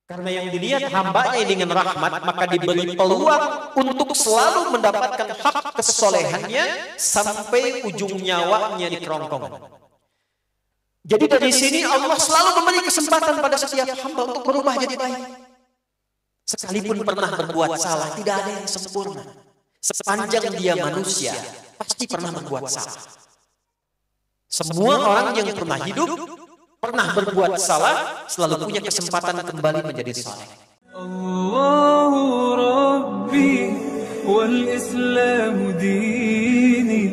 Karena yang dilihat hambanya dengan rahmat, maka diberi peluang untuk selalu mendapatkan hak kesolehannya sampai ujung nyawanya di kerongkongan. Jadi dari sini Allah selalu memberi kesempatan pada setiap hamba untuk berubah jadi baik. Sekalipun pernah berbuat salah, tidak ada yang sempurna. Sepanjang dia manusia, pasti pernah berbuat salah. Semua orang yang pernah hidup, pernah berbuat salah, selalu punya kesempatan kembali menjadi saleh. Allahu Rabbi wal Islam dini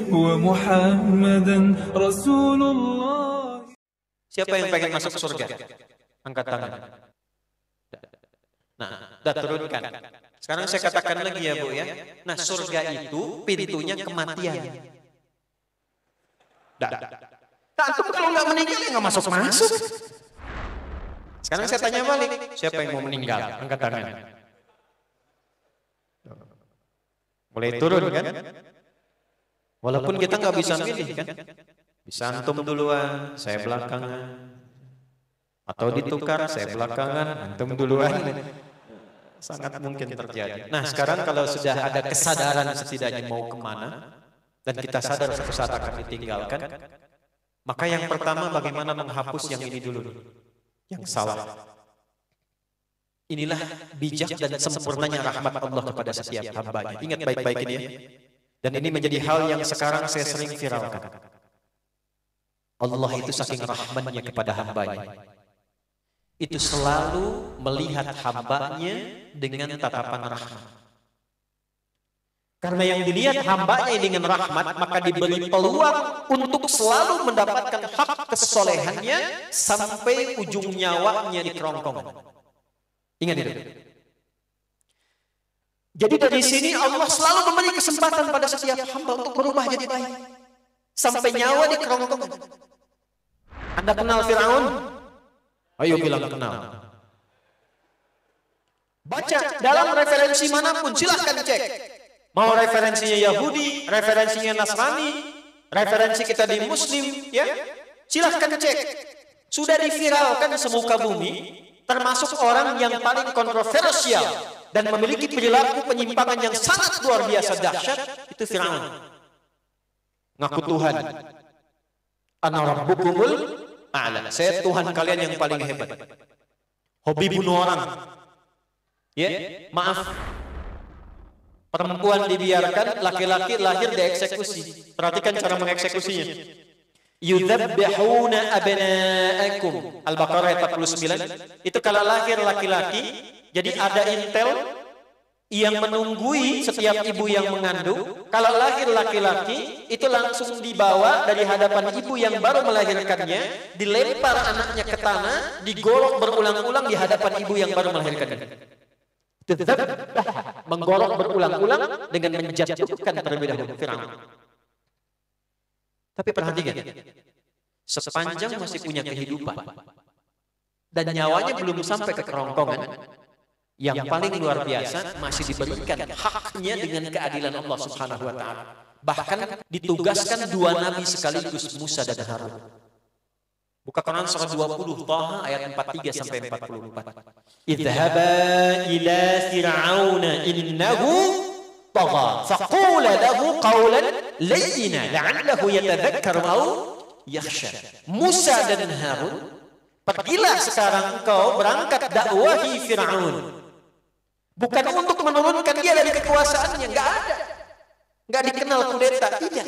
wa Muhammadan Rasulullah. Siapa yang pengen masuk surga? Angkat tangan. Nah, dah turunkan. Sekarang saya katakan lagi ya Bu ya. Nah, surga itu pintunya kematian. Antum kalau nggak meninggal ya nggak masuk. Sekarang saya tanya balik, siapa yang mau meninggal? Angkat tangan. Mulai turun kan? Walaupun kita nggak bisa pilih kan? Bisa antum duluan, saya belakangan. Atau ditukar, saya belakangan, antum duluan. Sangat mungkin terjadi. Nah sekarang kalau sudah ada kesadaran setidaknya mau kemana, dan kita sadar suatu saat akan ditinggalkan, maka yang pertama bagaimana menghapus yang ini dulu, yang salah. Inilah bijak dan sempurnanya rahmat Allah kepada setiap hambanya. Ingat baik-baik ini ya. Dan ini menjadi hal yang sekarang saya sering viralkan. Allah itu saking rahmannya kepada hambanya, itu selalu melihat hambanya dengan tatapan rahmat. Karena yang dilihat hambanya dengan rahmat, maka diberi peluang untuk selalu mendapatkan hak kesolehannya sampai ujung nyawanya di kerongkongan. Ingat itu. Jadi dari sini Allah selalu memberi kesempatan pada setiap hamba untuk berubah jadi baik sampai nyawa di kerongkongan. Anda kenal Fir'aun? Ayo bilang kenal. Baca dalam referensi manapun, silahkan cek. Mau referensinya Yahudi, referensinya Nasrani, referensi kita di Muslim, ya, silahkan cek. Sudah diviralkan semuka bumi, termasuk orang yang paling kontroversial dan memiliki perilaku penyimpangan yang sangat luar biasa dahsyat, itu Fir'aun. Ngaku Tuhan. Ana rabbukumul a'la. Saya Tuhan kalian yang paling hebat. Hobi bunuh orang. Ya, maaf. Perempuan dibiarkan, laki-laki lahir dieksekusi. Perhatikan cara mengeksekusinya. Yudzabbihuna abna'akum. Al-Baqarah ayat 49. Itu kalau lahir laki-laki, jadi ada intel yang menunggui setiap ibu yang mengandung. Kalau lahir laki-laki, itu langsung dibawa dari hadapan ibu yang baru melahirkannya, dilempar anaknya ke tanah, digorok berulang-ulang di hadapan ibu yang baru melahirkannya. Menggorok berulang-ulang dengan menjatuhkan terlebih dahulu Fir'aun. Tapi perhatikan, sepanjang masih punya kehidupan dan nyawanya belum sampai ke kerongkongan, yang paling luar biasa masih diberikan haknya dengan keadilan Allah Subhanahu wa ta'ala. Bahkan ditugaskan dua nabi sekaligus, Musa dan Harun. Buka Quran surah 20 Taha ayat 43 sampai 44. Idhaba ila fir'auna innahu tagha faqula lahu qawlan layyina la'allahu yatadhakkaru aw yakhsha. Musa dan Harun, pergilah sekarang engkau berangkat dakwahi Fir'aun. Bukan untuk menurunkan dia dari kekuasaannya, enggak ada. Enggak dikenal kudeta, tidak.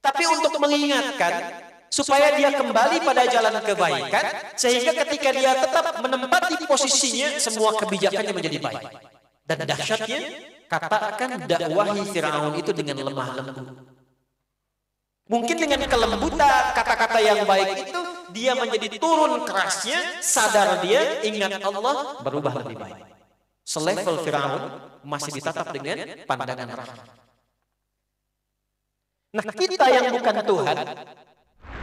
Tapi untuk mengingatkan supaya dia kembali pada jalan kebaikan, sehingga ketika dia tetap menempati posisinya, semua kebijakannya menjadi baik. Dan dahsyatnya, katakan dakwahi Fir'aun itu dengan lemah lembut. Mungkin dengan kelembutan kata-kata yang baik itu, dia menjadi turun kerasnya, sadar dia, ingat Allah, berubah lebih baik. Selevel Fir'aun masih ditatap dengan pandangan rahmat. Nah, kita yang bukan Tuhan,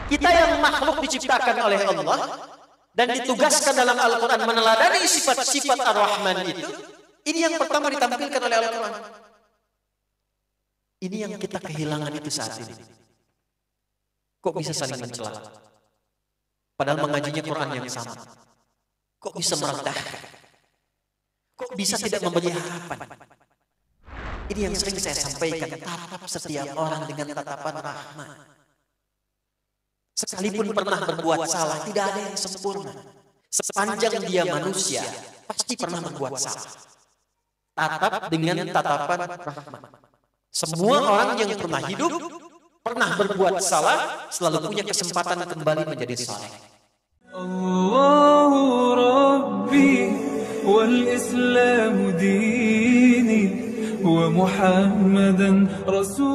kita yang makhluk diciptakan oleh Allah dan ditugaskan dalam Al-Quran meneladani sifat-sifat Ar-Rahman itu, ini yang pertama ditampilkan oleh Al-Quran. Ini yang kita kehilangan itu saat ini. Kok bisa saling mencela? Padahal mengajinya Quran yang sama. Kok bisa merendahkan? Kok bisa tidak memberi harapan? Ini yang sering saya sampaikan, tatap setiap orang dengan tatapan rahmat. Sekalipun pernah berbuat salah, tidak ada yang sempurna. Sepanjang dia manusia, pasti pernah berbuat salah. Tatap dengan tatapan rahmat. Semua orang yang pernah hidup, pernah berbuat salah, selalu punya kesempatan kembali menjadi saleh. Allahu Rabbi wal Islam dini wa Muhammadan Rasul